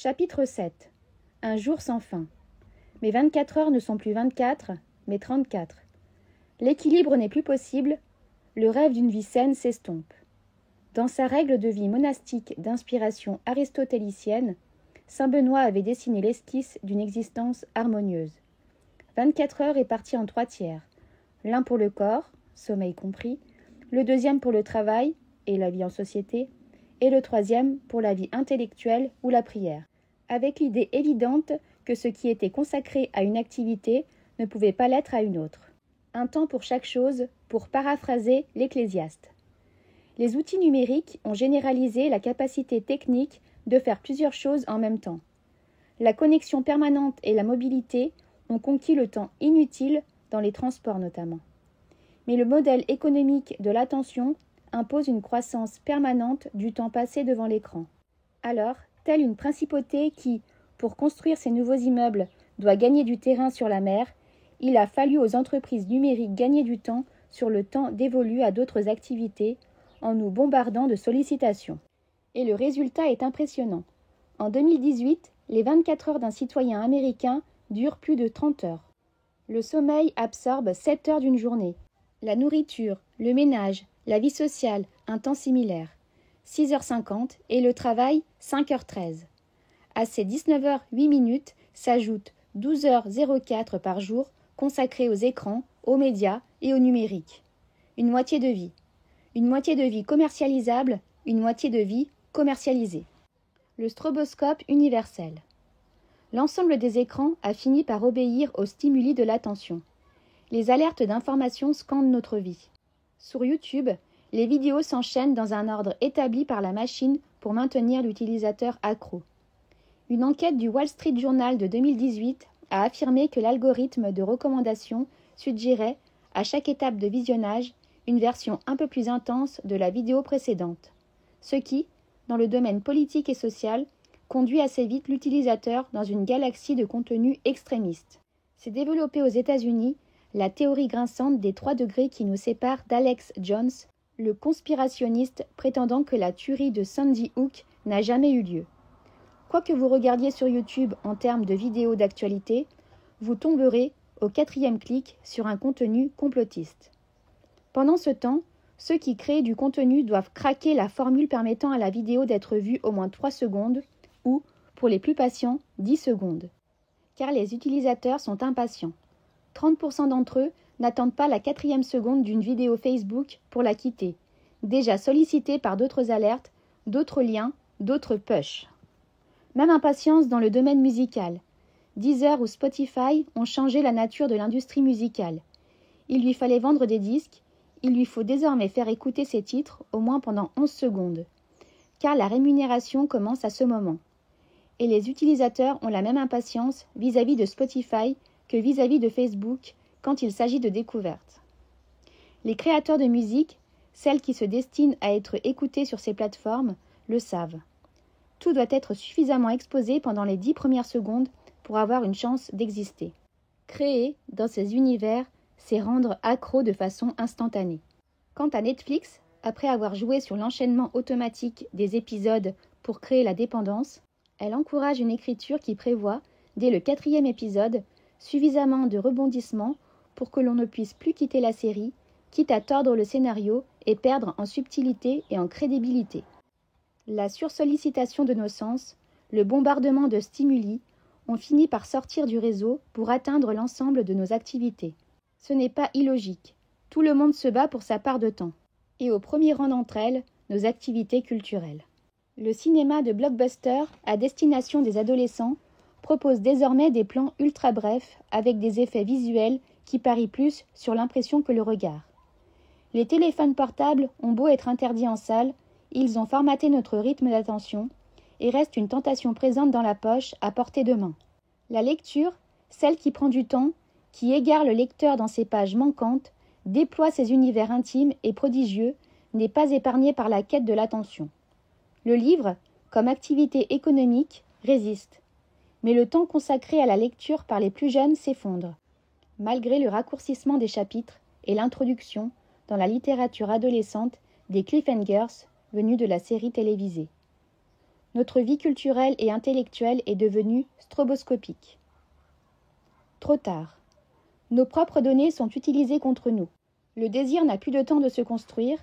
Chapitre 7. Un jour sans fin. Mes 24 heures ne sont plus 24, mais 34. L'équilibre n'est plus possible, le rêve d'une vie saine s'estompe. Dans sa règle de vie monastique d'inspiration aristotélicienne, saint Benoît avait dessiné l'esquisse d'une existence harmonieuse. 24 heures réparties en 3 tiers, l'un pour le corps, sommeil compris, le deuxième pour le travail et la vie en société, et le troisième pour la vie intellectuelle ou la prière, avec l'idée évidente que ce qui était consacré à une activité ne pouvait pas l'être à une autre. Un temps pour chaque chose, pour paraphraser l'Ecclésiaste. Les outils numériques ont généralisé la capacité technique de faire plusieurs choses en même temps. La connexion permanente et la mobilité ont conquis le temps inutile dans les transports notamment. Mais le modèle économique de l'attention impose une croissance permanente du temps passé devant l'écran. Alors, telle une principauté qui, pour construire ses nouveaux immeubles, doit gagner du terrain sur la mer, il a fallu aux entreprises numériques gagner du temps sur le temps dévolu à d'autres activités en nous bombardant de sollicitations. Et le résultat est impressionnant. En 2018, les 24 heures d'un citoyen américain durent plus de 30 heures. Le sommeil absorbe 7 heures d'une journée. La nourriture, le ménage, la vie sociale, un temps similaire. 6h50 et le travail, 5h13. À ces 19h08 s'ajoutent 12h04 par jour consacrées aux écrans, aux médias et au numérique. Une moitié de vie. Une moitié de vie commercialisable, une moitié de vie commercialisée. Le stroboscope universel. L'ensemble des écrans a fini par obéir aux stimuli de l'attention. Les alertes d'information scandent notre vie. Sur YouTube, les vidéos s'enchaînent dans un ordre établi par la machine pour maintenir l'utilisateur accro. Une enquête du Wall Street Journal de 2018 a affirmé que l'algorithme de recommandation suggérait, à chaque étape de visionnage, une version un peu plus intense de la vidéo précédente. Ce qui, dans le domaine politique et social, conduit assez vite l'utilisateur dans une galaxie de contenus extrémistes. S'est développée aux États-Unis la théorie grinçante des 3 degrés qui nous séparent d'Alex Jones, le conspirationniste prétendant que la tuerie de Sandy Hook n'a jamais eu lieu. Quoi que vous regardiez sur YouTube en termes de vidéos d'actualité, vous tomberez, au 4e clic, sur un contenu complotiste. Pendant ce temps, ceux qui créent du contenu doivent craquer la formule permettant à la vidéo d'être vue au moins 3 secondes ou, pour les plus patients, 10 secondes. Car les utilisateurs sont impatients. 30% d'entre eux n'attendent pas la 4e seconde d'une vidéo Facebook pour la quitter, déjà sollicités par d'autres alertes, d'autres liens, d'autres pushs. Même impatience dans le domaine musical. Deezer ou Spotify ont changé la nature de l'industrie musicale. Il lui fallait vendre des disques, il lui faut désormais faire écouter ses titres au moins pendant 11 secondes, car la rémunération commence à ce moment. Et les utilisateurs ont la même impatience vis-à-vis de Spotify que vis-à-vis de Facebook quand il s'agit de découvertes. Les créateurs de musique, celles qui se destinent à être écoutées sur ces plateformes, le savent. Tout doit être suffisamment exposé pendant les 10 premières secondes pour avoir une chance d'exister. Créer, dans ces univers, c'est rendre accro de façon instantanée. Quant à Netflix, après avoir joué sur l'enchaînement automatique des épisodes pour créer la dépendance, elle encourage une écriture qui prévoit, dès le 4e épisode, suffisamment de rebondissements pour que l'on ne puisse plus quitter la série, quitte à tordre le scénario et perdre en subtilité et en crédibilité. La sursollicitation de nos sens, le bombardement de stimuli, ont fini par sortir du réseau pour atteindre l'ensemble de nos activités. Ce n'est pas illogique. Tout le monde se bat pour sa part de temps. Et au premier rang d'entre elles, nos activités culturelles. Le cinéma de blockbuster à destination des adolescents propose désormais des plans ultra brefs avec des effets visuels qui parient plus sur l'impression que le regard. Les téléphones portables ont beau être interdits en salle, ils ont formaté notre rythme d'attention et restent une tentation présente dans la poche à portée de main. La lecture, celle qui prend du temps, qui égare le lecteur dans ses pages manquantes, déploie ses univers intimes et prodigieux, n'est pas épargnée par la quête de l'attention. Le livre, comme activité économique, résiste. Mais le temps consacré à la lecture par les plus jeunes s'effondre, malgré le raccourcissement des chapitres et l'introduction, dans la littérature adolescente, des cliffhangers venus de la série télévisée. Notre vie culturelle et intellectuelle est devenue stroboscopique. Trop tard. Nos propres données sont utilisées contre nous. Le désir n'a plus de temps de se construire,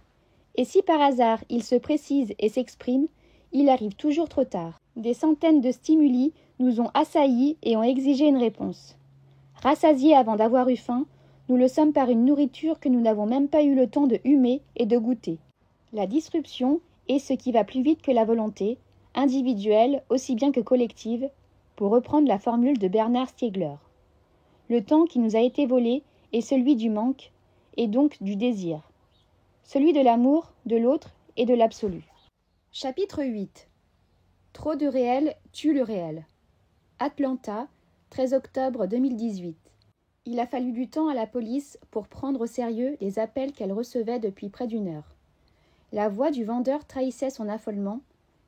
et si par hasard il se précise et s'exprime, il arrive toujours trop tard. Des centaines de stimuli nous ont assaillis et ont exigé une réponse. Rassasiés avant d'avoir eu faim, nous le sommes par une nourriture que nous n'avons même pas eu le temps de humer et de goûter. La disruption est ce qui va plus vite que la volonté, individuelle aussi bien que collective, pour reprendre la formule de Bernard Stiegler. Le temps qui nous a été volé est celui du manque, et donc du désir. Celui de l'amour, de l'autre et de l'absolu. Chapitre 8. Trop de réel tue le réel. Atlanta, 13 octobre 2018. Il a fallu du temps à la police pour prendre au sérieux les appels qu'elle recevait depuis près d'une heure. La voix du vendeur trahissait son affolement.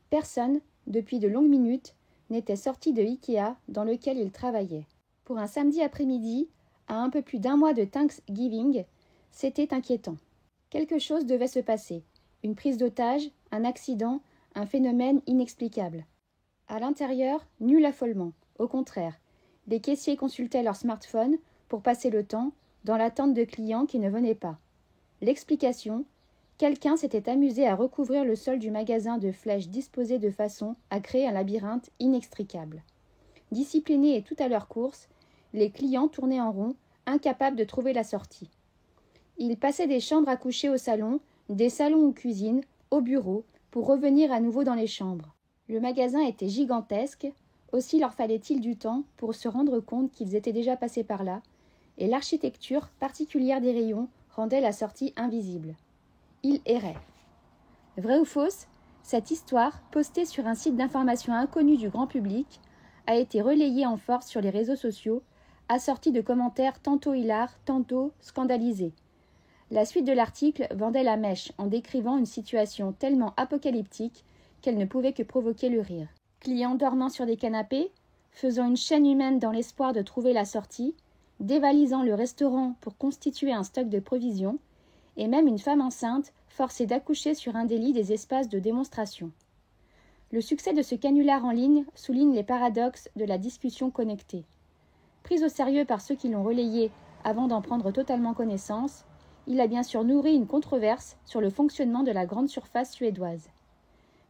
Personne, depuis de longues minutes, n'était sorti de Ikea dans lequel il travaillait. Pour un samedi après-midi, à un peu plus d'un mois de Thanksgiving, c'était inquiétant. Quelque chose devait se passer. Une prise d'otage, un accident, un phénomène inexplicable. À l'intérieur, nul affolement. Au contraire, des caissiers consultaient leur smartphone pour passer le temps, dans l'attente de clients qui ne venaient pas. L'explication: quelqu'un s'était amusé à recouvrir le sol du magasin de flèches disposées de façon à créer un labyrinthe inextricable. Disciplinés et tout à leur course, les clients tournaient en rond, incapables de trouver la sortie. Ils passaient des chambres à coucher au salon, des salons aux cuisines, au bureau, pour revenir à nouveau dans les chambres. Le magasin était gigantesque, aussi leur fallait-il du temps pour se rendre compte qu'ils étaient déjà passés par là, et l'architecture particulière des rayons rendait la sortie invisible. Ils erraient. Vrai ou fausse, cette histoire, postée sur un site d'information inconnu du grand public, a été relayée en force sur les réseaux sociaux, assortie de commentaires tantôt hilars, tantôt scandalisés. La suite de l'article vendait la mèche en décrivant une situation tellement apocalyptique qu'elle ne pouvait que provoquer le rire. Clients dormant sur des canapés, faisant une chaîne humaine dans l'espoir de trouver la sortie, dévalisant le restaurant pour constituer un stock de provisions, et même une femme enceinte forcée d'accoucher sur un des lits des espaces de démonstration. Le succès de ce canular en ligne souligne les paradoxes de la discussion connectée. Pris au sérieux par ceux qui l'ont relayé avant d'en prendre totalement connaissance, il a bien sûr nourri une controverse sur le fonctionnement de la grande surface suédoise.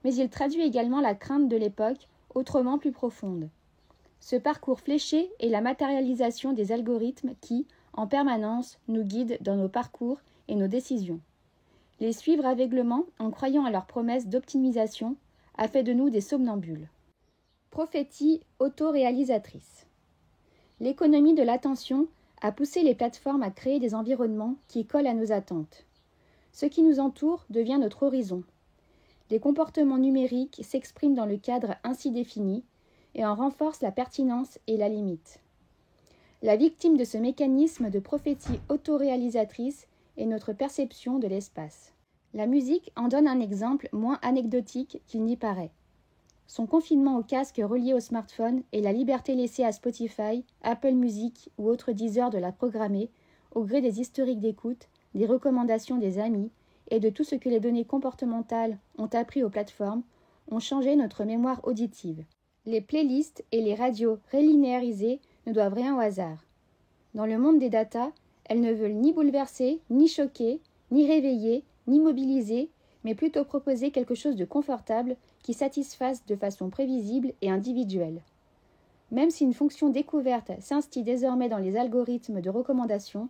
Mais il traduit également la crainte de l'époque, autrement plus profonde. Ce parcours fléché est la matérialisation des algorithmes qui, en permanence, nous guident dans nos parcours et nos décisions. Les suivre aveuglément en croyant à leurs promesses d'optimisation a fait de nous des somnambules. Prophétie autoréalisatrice. L'économie de l'attention a poussé les plateformes à créer des environnements qui collent à nos attentes. Ce qui nous entoure devient notre horizon. Les comportements numériques s'expriment dans le cadre ainsi défini et en renforcent la pertinence et la limite. La victime de ce mécanisme de prophétie autoréalisatrice est notre perception de l'espace. La musique en donne un exemple moins anecdotique qu'il n'y paraît. Son confinement au casque relié au smartphone et la liberté laissée à Spotify, Apple Music ou autres Deezer de la programmer au gré des historiques d'écoute, des recommandations des amis et de tout ce que les données comportementales ont appris aux plateformes ont changé notre mémoire auditive. Les playlists et les radios relinéarisées ne doivent rien au hasard. Dans le monde des datas, elles ne veulent ni bouleverser, ni choquer, ni réveiller, ni mobiliser, mais plutôt proposer quelque chose de confortable qui satisfasse de façon prévisible et individuelle. Même si une fonction découverte s'instille désormais dans les algorithmes de recommandation,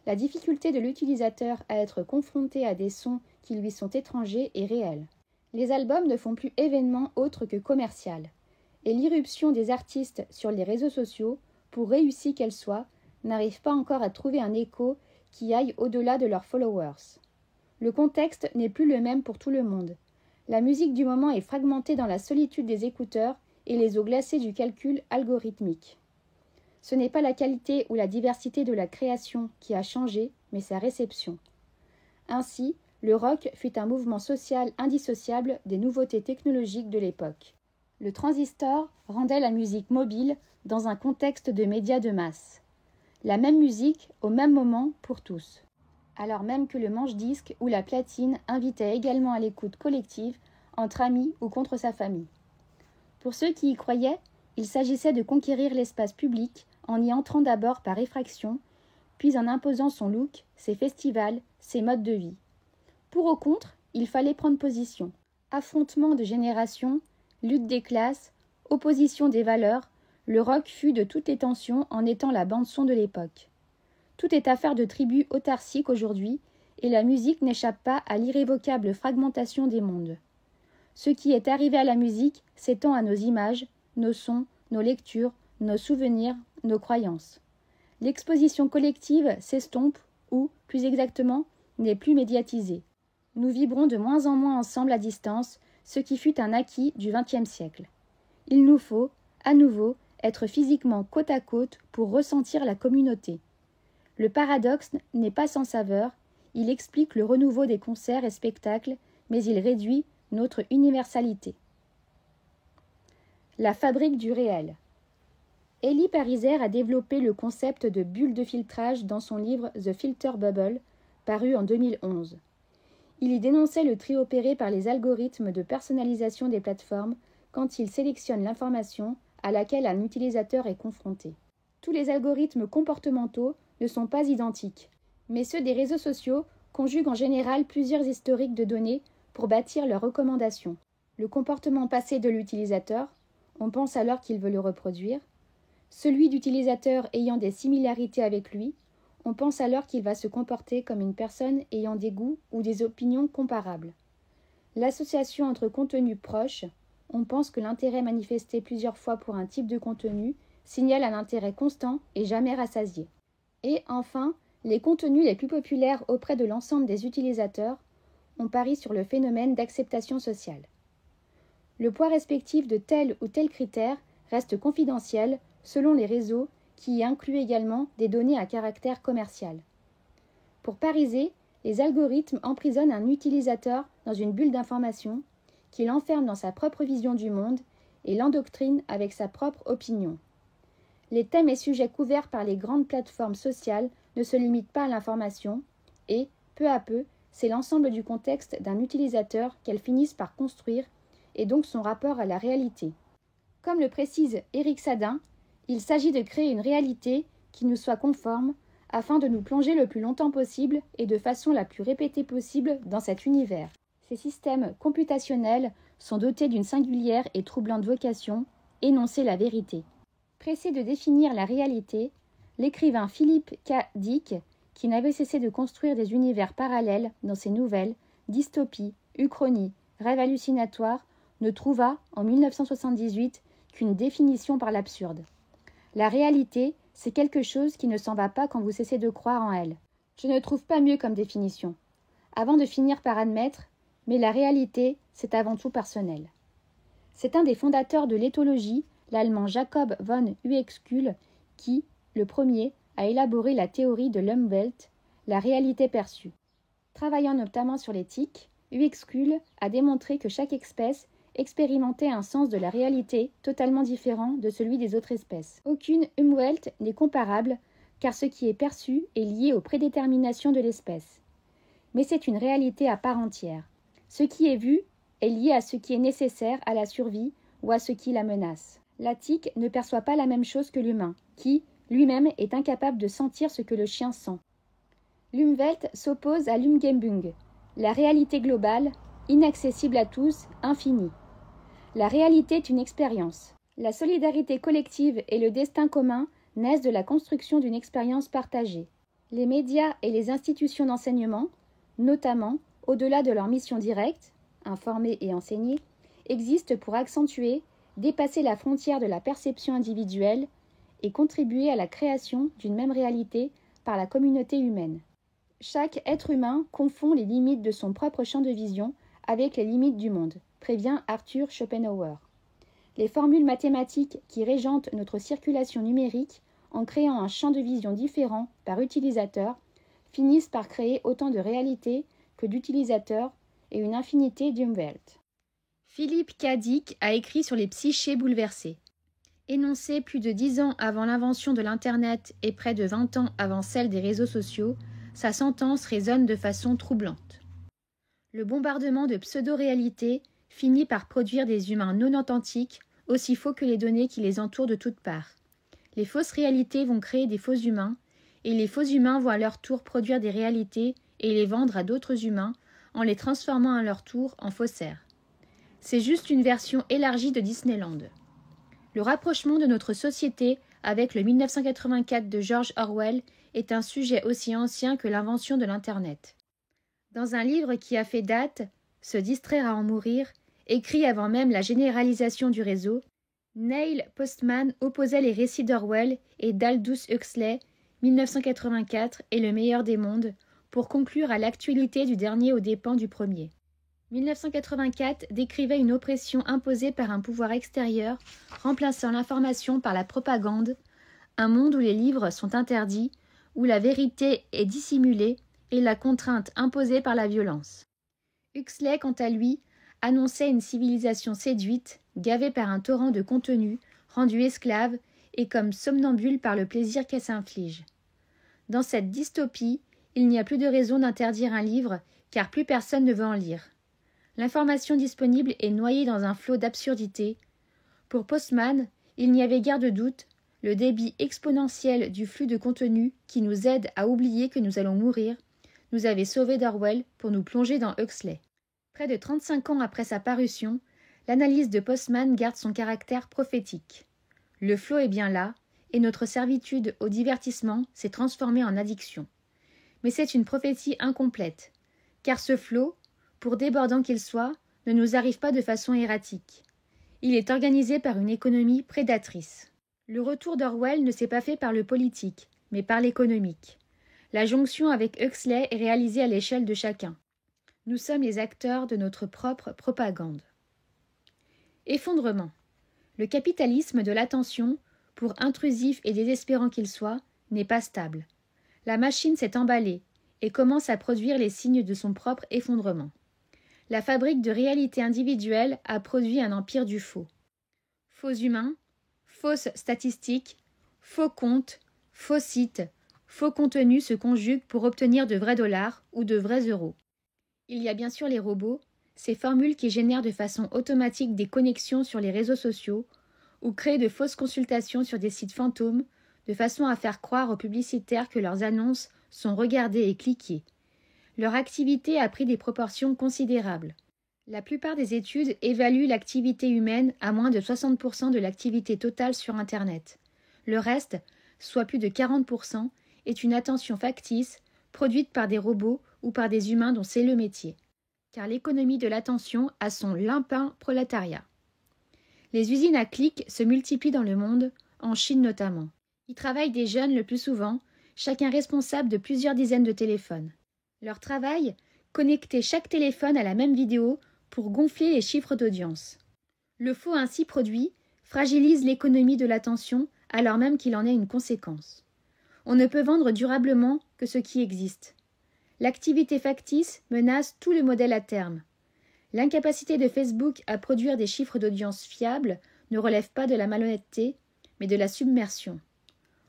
la difficulté de l'utilisateur à être confronté à des sons qui lui sont étrangers est réelle. Les albums ne font plus événement autre que commercial, et l'irruption des artistes sur les réseaux sociaux, pour réussie qu'elle soit, n'arrive pas encore à trouver un écho qui aille au-delà de leurs followers. Le contexte n'est plus le même pour tout le monde. La musique du moment est fragmentée dans la solitude des écouteurs et les eaux glacées du calcul algorithmique. Ce n'est pas la qualité ou la diversité de la création qui a changé, mais sa réception. Ainsi, le rock fut un mouvement social indissociable des nouveautés technologiques de l'époque. Le transistor rendait la musique mobile dans un contexte de médias de masse. La même musique au même moment pour tous. Alors même que le manche-disque ou la platine invitait également à l'écoute collective, entre amis ou contre sa famille. Pour ceux qui y croyaient, il s'agissait de conquérir l'espace public en y entrant d'abord par effraction, puis en imposant son look, ses festivals, ses modes de vie. Pour ou contre, il fallait prendre position. Affrontement de générations, lutte des classes, opposition des valeurs, le rock fut de toutes les tensions en étant la bande-son de l'époque. Tout est affaire de tribus autarciques aujourd'hui, et la musique n'échappe pas à l'irrévocable fragmentation des mondes. Ce qui est arrivé à la musique s'étend à nos images, nos sons, nos lectures, nos souvenirs, nos croyances. L'exposition collective s'estompe ou, plus exactement, n'est plus médiatisée. Nous vibrons de moins en moins ensemble à distance, ce qui fut un acquis du XXe siècle. Il nous faut, à nouveau, être physiquement côte à côte pour ressentir la communauté. Le paradoxe n'est pas sans saveur, il explique le renouveau des concerts et spectacles, mais il réduit notre universalité. La fabrique du réel. Elie Pariser a développé le concept de bulle de filtrage dans son livre The Filter Bubble, paru en 2011. Il y dénonçait le tri opéré par les algorithmes de personnalisation des plateformes quand ils sélectionnent l'information à laquelle un utilisateur est confronté. Tous les algorithmes comportementaux ne sont pas identiques, mais ceux des réseaux sociaux conjuguent en général plusieurs historiques de données pour bâtir leurs recommandations. Le comportement passé de l'utilisateur, on pense alors qu'il veut le reproduire. Celui d'utilisateur ayant des similarités avec lui, on pense alors qu'il va se comporter comme une personne ayant des goûts ou des opinions comparables. L'association entre contenus proches, on pense que l'intérêt manifesté plusieurs fois pour un type de contenu signale un intérêt constant et jamais rassasié. Et enfin, les contenus les plus populaires auprès de l'ensemble des utilisateurs, on parie sur le phénomène d'acceptation sociale. Le poids respectif de tel ou tel critère reste confidentiel selon les réseaux qui y incluent également des données à caractère commercial. Pour Pariser, les algorithmes emprisonnent un utilisateur dans une bulle d'information qui l'enferme dans sa propre vision du monde et l'endoctrine avec sa propre opinion. Les thèmes et sujets couverts par les grandes plateformes sociales ne se limitent pas à l'information et, peu à peu, c'est l'ensemble du contexte d'un utilisateur qu'elles finissent par construire et donc son rapport à la réalité. Comme le précise Éric Sadin, il s'agit de créer une réalité qui nous soit conforme afin de nous plonger le plus longtemps possible et de façon la plus répétée possible dans cet univers. Ces systèmes computationnels sont dotés d'une singulière et troublante vocation, énoncer la vérité. Pressé de définir la réalité, l'écrivain Philippe K. Dick, qui n'avait cessé de construire des univers parallèles dans ses nouvelles, dystopies, uchronies, rêves hallucinatoires, ne trouva, en 1978, qu'une définition par l'absurde. La réalité, c'est quelque chose qui ne s'en va pas quand vous cessez de croire en elle. Je ne trouve pas mieux comme définition. Avant de finir par admettre, mais la réalité, c'est avant tout personnel. C'est un des fondateurs de l'éthologie, l'allemand Jacob von Uexküll, qui, le premier, a élaboré la théorie de l'Umwelt, la réalité perçue. Travaillant notamment sur l'éthique, Uexküll a démontré que chaque espèce expérimentait un sens de la réalité totalement différent de celui des autres espèces. Aucune Umwelt n'est comparable, car ce qui est perçu est lié aux prédéterminations de l'espèce. Mais c'est une réalité à part entière. Ce qui est vu est lié à ce qui est nécessaire à la survie ou à ce qui la menace. La tique ne perçoit pas la même chose que l'humain, qui, lui-même, est incapable de sentir ce que le chien sent. L'Umwelt s'oppose à l'Umgebung, la réalité globale, inaccessible à tous, infinie. La réalité est une expérience. La solidarité collective et le destin commun naissent de la construction d'une expérience partagée. Les médias et les institutions d'enseignement, notamment, au-delà de leur mission directe, informer et enseigner, existent pour accentuer, dépasser la frontière de la perception individuelle et contribuer à la création d'une même réalité par la communauté humaine. Chaque être humain confond les limites de son propre champ de vision avec les limites du monde, prévient Arthur Schopenhauer. Les formules mathématiques qui régentent notre circulation numérique en créant un champ de vision différent par utilisateur finissent par créer autant de réalités que d'utilisateurs et une infinité d'Umwelt. Philippe K. Dick a écrit sur les psychés bouleversées. Énoncé plus de 10 ans avant l'invention de l'Internet et près de 20 ans avant celle des réseaux sociaux, sa sentence résonne de façon troublante. Le bombardement de pseudo-réalités finit par produire des humains non authentiques, aussi faux que les données qui les entourent de toutes parts. Les fausses réalités vont créer des faux humains, et les faux humains vont à leur tour produire des réalités et les vendre à d'autres humains en les transformant à leur tour en faussaires. C'est juste une version élargie de Disneyland. Le rapprochement de notre société avec le 1984 de George Orwell est un sujet aussi ancien que l'invention de l'Internet. Dans un livre qui a fait date, Se distraire à en mourir, écrit avant même la généralisation du réseau, Neil Postman opposait les récits d'Orwell et d'Aldous Huxley, 1984 et Le meilleur des mondes, pour conclure à l'actualité du dernier aux dépens du premier. 1984 décrivait une oppression imposée par un pouvoir extérieur, remplaçant l'information par la propagande, un monde où les livres sont interdits, où la vérité est dissimulée et la contrainte imposée par la violence. Huxley, quant à lui, annonçait une civilisation séduite, gavée par un torrent de contenu, rendue esclave et comme somnambule par le plaisir qu'elle s'inflige. Dans cette dystopie, il n'y a plus de raison d'interdire un livre, car plus personne ne veut en lire. L'information disponible est noyée dans un flot d'absurdités. Pour Postman, il n'y avait guère de doute, le débit exponentiel du flux de contenu qui nous aide à oublier que nous allons mourir nous avait sauvés d'Orwell pour nous plonger dans Huxley. Près de 35 ans après sa parution, l'analyse de Postman garde son caractère prophétique. Le flot est bien là, et notre servitude au divertissement s'est transformée en addiction. Mais c'est une prophétie incomplète, car ce flot, pour débordant qu'il soit, ne nous arrive pas de façon erratique. Il est organisé par une économie prédatrice. Le retour d'Orwell ne s'est pas fait par le politique, mais par l'économique. La jonction avec Huxley est réalisée à l'échelle de chacun. Nous sommes les acteurs de notre propre propagande. Effondrement. Le capitalisme de l'attention, pour intrusif et désespérant qu'il soit, n'est pas stable. La machine s'est emballée et commence à produire les signes de son propre effondrement. La fabrique de réalité individuelle a produit un empire du faux. Faux humains, fausses statistiques, faux comptes, faux sites, faux contenus se conjuguent pour obtenir de vrais dollars ou de vrais euros. Il y a bien sûr les robots, ces formules qui génèrent de façon automatique des connexions sur les réseaux sociaux ou créent de fausses consultations sur des sites fantômes de façon à faire croire aux publicitaires que leurs annonces sont regardées et cliquées. Leur activité a pris des proportions considérables. La plupart des études évaluent l'activité humaine à moins de 60% de l'activité totale sur Internet. Le reste, soit plus de 40%, est une attention factice, produite par des robots ou par des humains dont c'est le métier. Car l'économie de l'attention a son limpin prolétariat. Les usines à clics se multiplient dans le monde, en Chine notamment. Y travaillent des jeunes le plus souvent, chacun responsable de plusieurs dizaines de téléphones. Leur travail, connecter chaque téléphone à la même vidéo pour gonfler les chiffres d'audience. Le faux ainsi produit fragilise l'économie de l'attention alors même qu'il en est une conséquence. On ne peut vendre durablement que ce qui existe. L'activité factice menace tout le modèle à terme. L'incapacité de Facebook à produire des chiffres d'audience fiables ne relève pas de la malhonnêteté, mais de la submersion.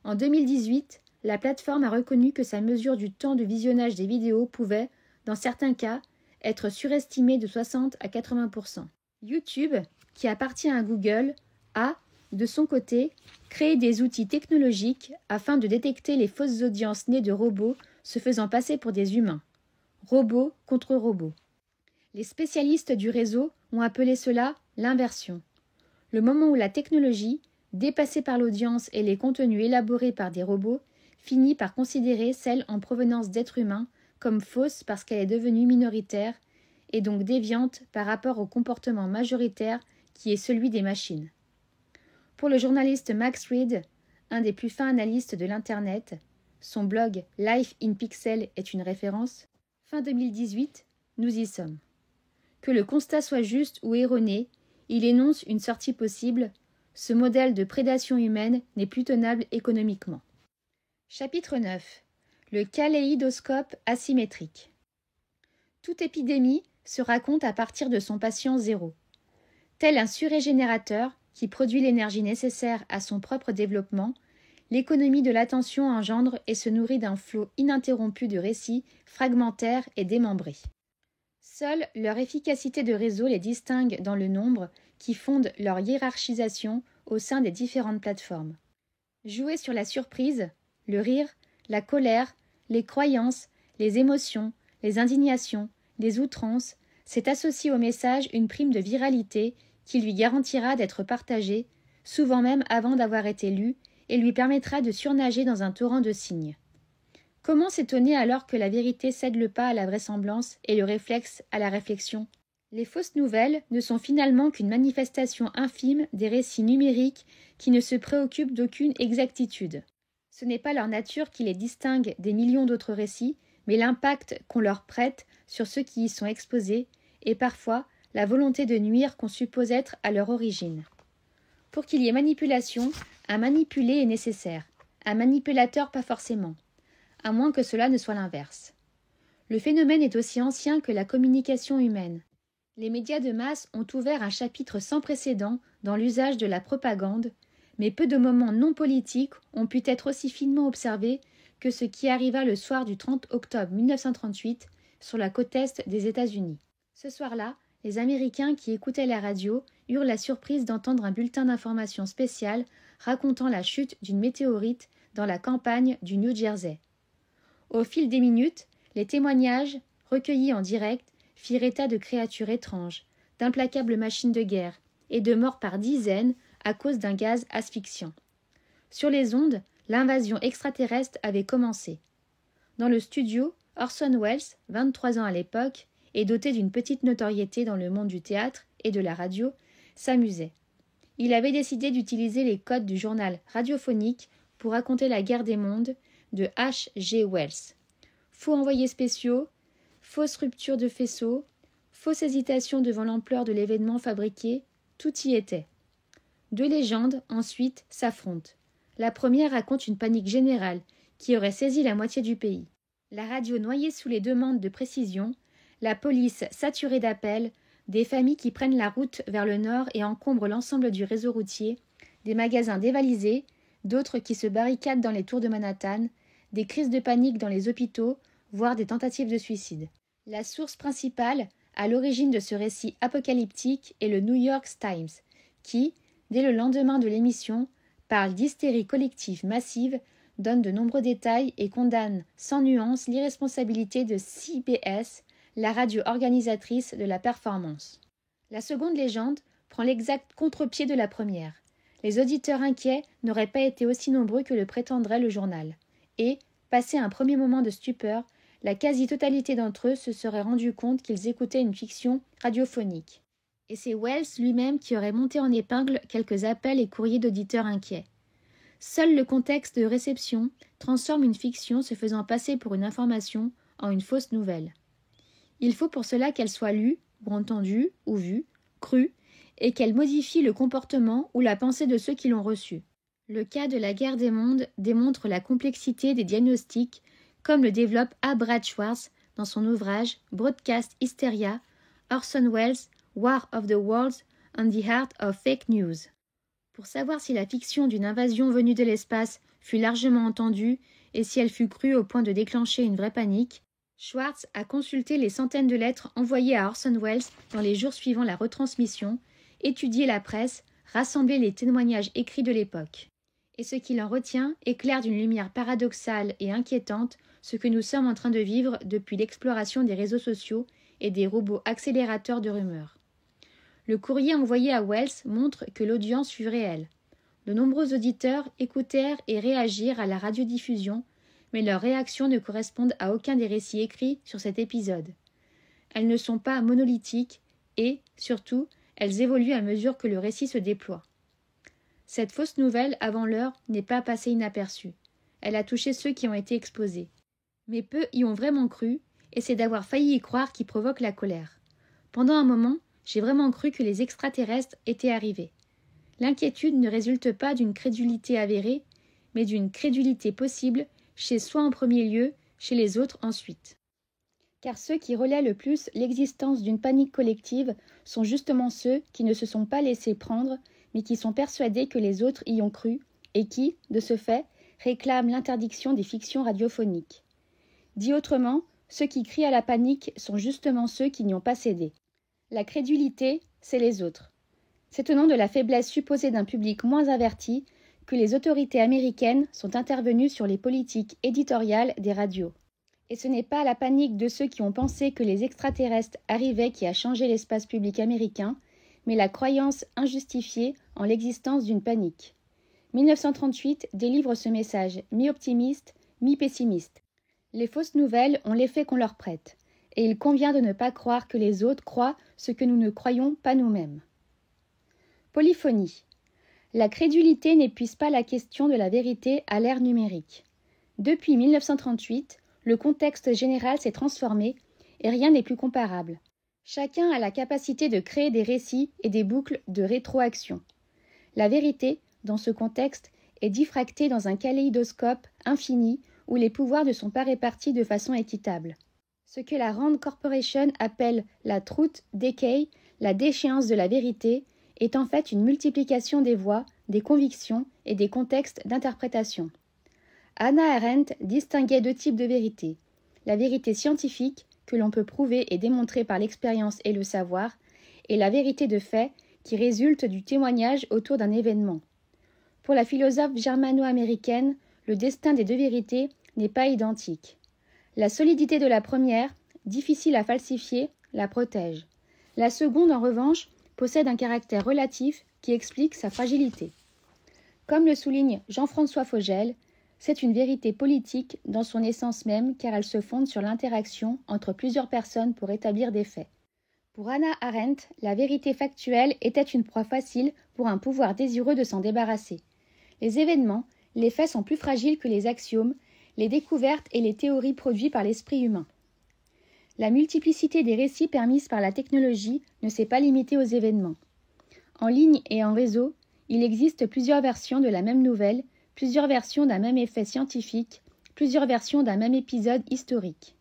En 2018, la plateforme a reconnu que sa mesure du temps de visionnage des vidéos pouvait, dans certains cas, être surestimée de 60 à 80%. YouTube, qui appartient à Google, a, de son côté, créé des outils technologiques afin de détecter les fausses audiences nées de robots se faisant passer pour des humains. Robots contre robots. Les spécialistes du réseau ont appelé cela l'inversion. Le moment où la technologie, dépassée par l'audience et les contenus élaborés par des robots, finit par considérer celle en provenance d'êtres humains comme fausse parce qu'elle est devenue minoritaire et donc déviante par rapport au comportement majoritaire qui est celui des machines. Pour le journaliste Max Reed, un des plus fins analystes de l'Internet, son blog Life in Pixel est une référence, fin 2018, nous y sommes. Que le constat soit juste ou erroné, il énonce une sortie possible, ce modèle de prédation humaine n'est plus tenable économiquement. Chapitre 9. Le kaléidoscope asymétrique. Toute épidémie se raconte à partir de son patient zéro. Tel un surrégénérateur qui produit l'énergie nécessaire à son propre développement, l'économie de l'attention engendre et se nourrit d'un flot ininterrompu de récits fragmentaires et démembrés. Seule leur efficacité de réseau les distingue dans le nombre, qui fondent leur hiérarchisation au sein des différentes plateformes. Jouer sur la surprise, le rire, la colère, les croyances, les émotions, les indignations, les outrances, c'est associer au message une prime de viralité qui lui garantira d'être partagé, souvent même avant d'avoir été lu, et lui permettra de surnager dans un torrent de signes. Comment s'étonner alors que la vérité cède le pas à la vraisemblance et le réflexe à la réflexion ? Les fausses nouvelles ne sont finalement qu'une manifestation infime des récits numériques qui ne se préoccupent d'aucune exactitude. Ce n'est pas leur nature qui les distingue des millions d'autres récits, mais l'impact qu'on leur prête sur ceux qui y sont exposés, et parfois la volonté de nuire qu'on suppose être à leur origine. Pour qu'il y ait manipulation, un manipulé est nécessaire, un manipulateur pas forcément, à moins que cela ne soit l'inverse. Le phénomène est aussi ancien que la communication humaine. Les médias de masse ont ouvert un chapitre sans précédent dans l'usage de la propagande, mais peu de moments non politiques ont pu être aussi finement observés que ce qui arriva le soir du 30 octobre 1938 sur la côte est des États-Unis. Ce soir-là, les Américains qui écoutaient la radio eurent la surprise d'entendre un bulletin d'information spécial racontant la chute d'une météorite dans la campagne du New Jersey. Au fil des minutes, les témoignages, recueillis en direct, firent état de créatures étranges, d'implacables machines de guerre et de morts par dizaines à cause d'un gaz asphyxiant. Sur les ondes, l'invasion extraterrestre avait commencé. Dans le studio, Orson Welles, 23 ans à l'époque, et doté d'une petite notoriété dans le monde du théâtre et de la radio, s'amusait. Il avait décidé d'utiliser les codes du journal radiophonique pour raconter la guerre des mondes de H. G. Wells. Faux envoyés spéciaux, fausse rupture de faisceau, fausse hésitation devant l'ampleur de l'événement fabriqué, tout y était. Deux légendes, ensuite, s'affrontent. La première raconte une panique générale qui aurait saisi la moitié du pays. La radio noyée sous les demandes de précision, la police saturée d'appels, des familles qui prennent la route vers le nord et encombrent l'ensemble du réseau routier, des magasins dévalisés, d'autres qui se barricadent dans les tours de Manhattan, des crises de panique dans les hôpitaux, voire des tentatives de suicide. La source principale, à l'origine de ce récit apocalyptique, est le New York Times, qui, dès le lendemain de l'émission, parle d'hystérie collective massive, donne de nombreux détails et condamne sans nuance l'irresponsabilité de CBS, la radio organisatrice de la performance. La seconde légende prend l'exact contre-pied de la première. Les auditeurs inquiets n'auraient pas été aussi nombreux que le prétendrait le journal. Et, passé un premier moment de stupeur, la quasi-totalité d'entre eux se seraient rendu compte qu'ils écoutaient une fiction radiophonique. Et c'est Wells lui-même qui aurait monté en épingle quelques appels et courriers d'auditeurs inquiets. Seul le contexte de réception transforme une fiction se faisant passer pour une information en une fausse nouvelle. Il faut pour cela qu'elle soit lue, ou entendue, ou vue, crue, et qu'elle modifie le comportement ou la pensée de ceux qui l'ont reçue. Le cas de la guerre des mondes démontre la complexité des diagnostics, comme le développe A. Brad Schwartz dans son ouvrage Broadcast Hysteria, Orson Welles, War of the Worlds and the Heart of Fake News. Pour savoir si la fiction d'une invasion venue de l'espace fut largement entendue et si elle fut crue au point de déclencher une vraie panique, Schwartz a consulté les centaines de lettres envoyées à Orson Welles dans les jours suivant la retransmission, étudié la presse, rassemblé les témoignages écrits de l'époque. Et ce qu'il en retient éclaire d'une lumière paradoxale et inquiétante ce que nous sommes en train de vivre depuis l'exploration des réseaux sociaux et des robots accélérateurs de rumeurs. Le courrier envoyé à Wells montre que l'audience fut réelle. De nombreux auditeurs écoutèrent et réagirent à la radiodiffusion, mais leurs réactions ne correspondent à aucun des récits écrits sur cet épisode. Elles ne sont pas monolithiques et, surtout, elles évoluent à mesure que le récit se déploie. Cette fausse nouvelle, avant l'heure, n'est pas passée inaperçue. Elle a touché ceux qui ont été exposés. Mais peu y ont vraiment cru, et c'est d'avoir failli y croire qui provoque la colère. Pendant un moment, j'ai vraiment cru que les extraterrestres étaient arrivés. L'inquiétude ne résulte pas d'une crédulité avérée, mais d'une crédulité possible, chez soi en premier lieu, chez les autres ensuite. Car ceux qui relaient le plus l'existence d'une panique collective sont justement ceux qui ne se sont pas laissés prendre, mais qui sont persuadés que les autres y ont cru, et qui, de ce fait, réclament l'interdiction des fictions radiophoniques. Dit autrement, ceux qui crient à la panique sont justement ceux qui n'y ont pas cédé. La crédulité, c'est les autres. C'est au nom de la faiblesse supposée d'un public moins averti que les autorités américaines sont intervenues sur les politiques éditoriales des radios. Et ce n'est pas la panique de ceux qui ont pensé que les extraterrestres arrivaient qui a changé l'espace public américain, mais la croyance injustifiée en l'existence d'une panique. 1938 délivre ce message, mi-optimiste, mi-pessimiste. Les fausses nouvelles ont l'effet qu'on leur prête, et il convient de ne pas croire que les autres croient ce que nous ne croyons pas nous-mêmes. Polyphonie. La crédulité n'épuise pas la question de la vérité à l'ère numérique. Depuis 1938, le contexte général s'est transformé et rien n'est plus comparable. Chacun a la capacité de créer des récits et des boucles de rétroaction. La vérité, dans ce contexte, est diffractée dans un kaléidoscope infini où les pouvoirs ne sont pas répartis de façon équitable. Ce que la Rand Corporation appelle la truth decay, la déchéance de la vérité, est en fait une multiplication des voix, des convictions et des contextes d'interprétation. Hannah Arendt distinguait deux types de vérité. La vérité scientifique, que l'on peut prouver et démontrer par l'expérience et le savoir, et la vérité de fait, qui résulte du témoignage autour d'un événement. Pour la philosophe germano-américaine, le destin des deux vérités n'est pas identique. La solidité de la première, difficile à falsifier, la protège. La seconde, en revanche, possède un caractère relatif qui explique sa fragilité. Comme le souligne Jean-François Fogel, c'est une vérité politique dans son essence même car elle se fonde sur l'interaction entre plusieurs personnes pour établir des faits. Pour Hannah Arendt, la vérité factuelle était une proie facile pour un pouvoir désireux de s'en débarrasser. Les événements, les faits sont plus fragiles que les axiomes, les découvertes et les théories produites par l'esprit humain. La multiplicité des récits permise par la technologie ne s'est pas limitée aux événements. En ligne et en réseau, il existe plusieurs versions de la même nouvelle, plusieurs versions d'un même effet scientifique, plusieurs versions d'un même épisode historique.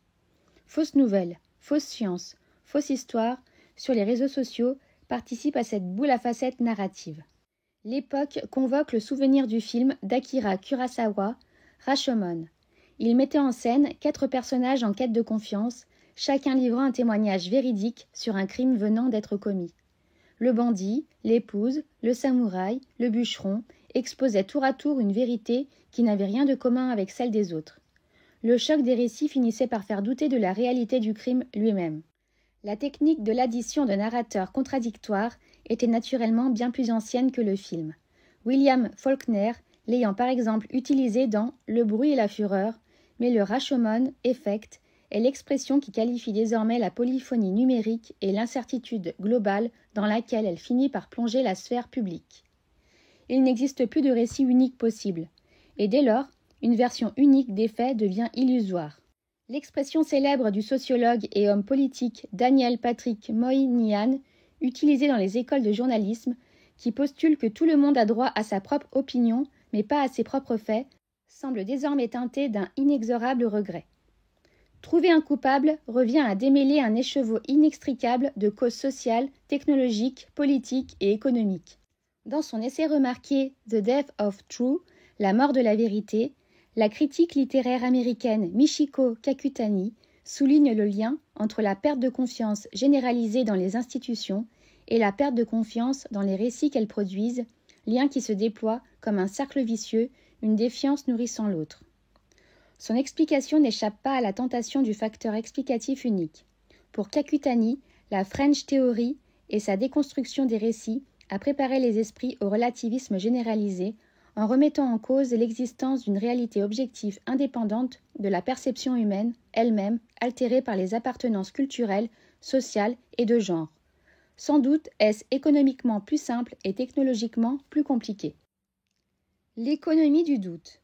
Fausses nouvelles, fausses sciences, fausse histoire, sur les réseaux sociaux, participent à cette boule à facettes narrative. L'époque convoque le souvenir du film d'Akira Kurosawa, Rashomon. Il mettait en scène 4 personnages en quête de confiance, chacun livrant un témoignage véridique sur un crime venant d'être commis. Le bandit, l'épouse, le samouraï, le bûcheron exposaient tour à tour une vérité qui n'avait rien de commun avec celle des autres. Le choc des récits finissait par faire douter de la réalité du crime lui-même. La technique de l'addition de narrateurs contradictoires était naturellement bien plus ancienne que le film. William Faulkner l'ayant par exemple utilisé dans Le bruit et la fureur, mais le Rashomon effect est l'expression qui qualifie désormais la polyphonie numérique et l'incertitude globale dans laquelle elle finit par plonger la sphère publique. Il n'existe plus de récit unique possible, et dès lors, une version unique des faits devient illusoire. L'expression célèbre du sociologue et homme politique Daniel Patrick Moynihan, utilisée dans les écoles de journalisme, qui postule que tout le monde a droit à sa propre opinion, mais pas à ses propres faits, semble désormais teintée d'un inexorable regret. Trouver un coupable revient à démêler un écheveau inextricable de causes sociales, technologiques, politiques et économiques. Dans son essai remarqué The Death of Truth, la mort de la vérité, la critique littéraire américaine Michiko Kakutani souligne le lien entre la perte de confiance généralisée dans les institutions et la perte de confiance dans les récits qu'elles produisent, lien qui se déploie comme un cercle vicieux, une défiance nourrissant l'autre. Son explication n'échappe pas à la tentation du facteur explicatif unique. Pour Kakutani, la French Theory et sa déconstruction des récits a préparé les esprits au relativisme généralisé en remettant en cause l'existence d'une réalité objective indépendante de la perception humaine, elle-même altérée par les appartenances culturelles, sociales et de genre. Sans doute est-ce économiquement plus simple et technologiquement plus compliqué. L'économie du doute.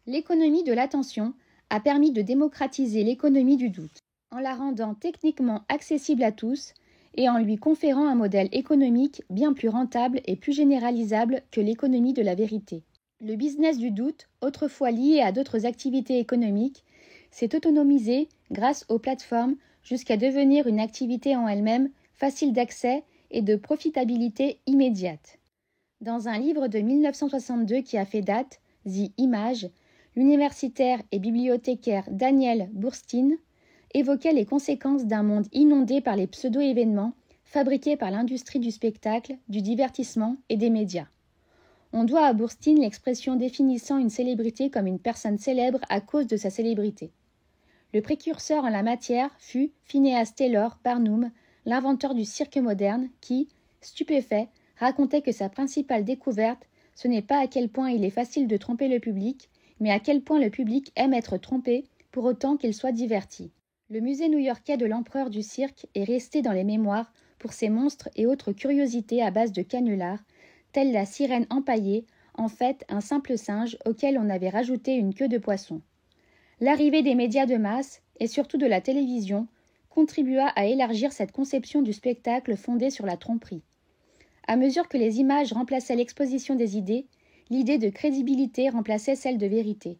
L'économie de l'attention a permis de démocratiser l'économie du doute, en la rendant techniquement accessible à tous et en lui conférant un modèle économique bien plus rentable et plus généralisable que l'économie de la vérité. Le business du doute, autrefois lié à d'autres activités économiques, s'est autonomisé grâce aux plateformes jusqu'à devenir une activité en elle-même facile d'accès et de profitabilité immédiate. Dans un livre de 1962 qui a fait date, The Image, l'universitaire et bibliothécaire Daniel Boorstin évoquait les conséquences d'un monde inondé par les pseudo-événements, fabriqués par l'industrie du spectacle, du divertissement et des médias. On doit à Boorstin l'expression définissant une célébrité comme une personne célèbre à cause de sa célébrité. Le précurseur en la matière fut Phineas Taylor Barnum, l'inventeur du cirque moderne qui, stupéfait, racontait que sa principale découverte, ce n'est pas à quel point il est facile de tromper le public, mais à quel point le public aime être trompé pour autant qu'il soit diverti. Le musée new-yorkais de l'empereur du cirque est resté dans les mémoires pour ses monstres et autres curiosités à base de canulars, telle la sirène empaillée, en fait un simple singe auquel on avait rajouté une queue de poisson. L'arrivée des médias de masse, et surtout de la télévision, contribua à élargir cette conception du spectacle fondée sur la tromperie. À mesure que les images remplaçaient l'exposition des idées, l'idée de crédibilité remplaçait celle de vérité.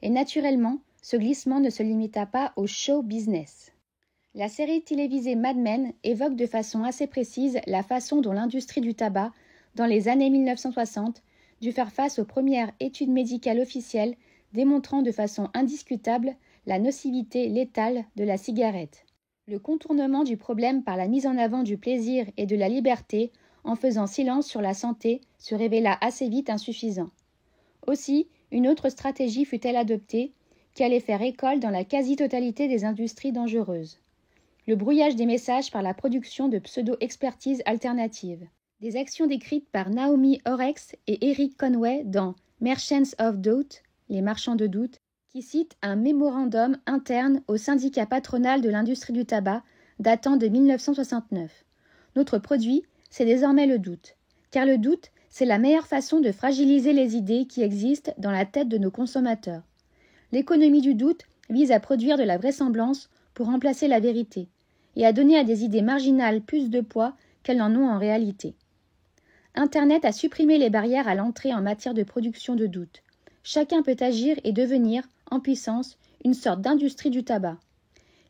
Et naturellement, ce glissement ne se limita pas au show business. La série télévisée Mad Men évoque de façon assez précise la façon dont l'industrie du tabac, dans les années 1960, dut faire face aux premières études médicales officielles démontrant de façon indiscutable la nocivité létale de la cigarette. Le contournement du problème par la mise en avant du plaisir et de la liberté, en faisant silence sur la santé, se révéla assez vite insuffisant. Aussi, une autre stratégie fut-elle adoptée, qui allait faire école dans la quasi-totalité des industries dangereuses. Le brouillage des messages par la production de pseudo-expertises alternatives. Des actions décrites par Naomi Orex et Eric Conway dans Merchants of Doubt, les marchands de doute, qui cite un mémorandum interne au syndicat patronal de l'industrie du tabac datant de 1969. Notre produit, c'est désormais le doute. Car le doute, c'est la meilleure façon de fragiliser les idées qui existent dans la tête de nos consommateurs. L'économie du doute vise à produire de la vraisemblance pour remplacer la vérité et à donner à des idées marginales plus de poids qu'elles n'en ont en réalité. Internet a supprimé les barrières à l'entrée en matière de production de doute. Chacun peut agir et devenir, en puissance, une sorte d'industrie du tabac.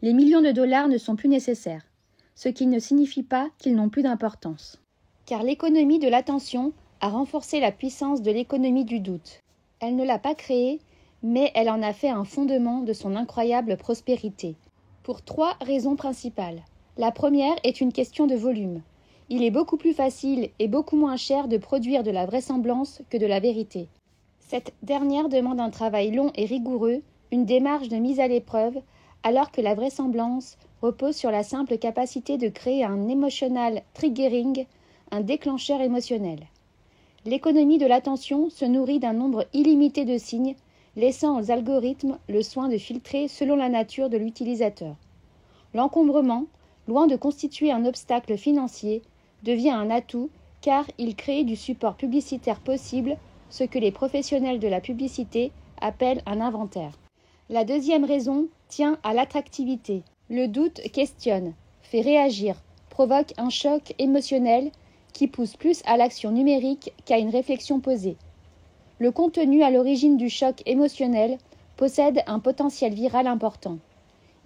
Les millions de dollars ne sont plus nécessaires, ce qui ne signifie pas qu'ils n'ont plus d'importance. Car l'économie de l'attention a renforcé la puissance de l'économie du doute. Elle ne l'a pas créée, mais elle en a fait un fondement de son incroyable prospérité. Pour 3 raisons principales. La première est une question de volume. Il est beaucoup plus facile et beaucoup moins cher de produire de la vraisemblance que de la vérité. Cette dernière demande un travail long et rigoureux, une démarche de mise à l'épreuve, alors que la vraisemblance repose sur la simple capacité de créer un emotional triggering, un déclencheur émotionnel. L'économie de l'attention se nourrit d'un nombre illimité de signes, laissant aux algorithmes le soin de filtrer selon la nature de l'utilisateur. L'encombrement, loin de constituer un obstacle financier, devient un atout car il crée du support publicitaire possible, ce que les professionnels de la publicité appellent un inventaire. La deuxième raison tient à l'attractivité. Le doute questionne, fait réagir, provoque un choc émotionnel qui pousse plus à l'action numérique qu'à une réflexion posée. Le contenu à l'origine du choc émotionnel possède un potentiel viral important.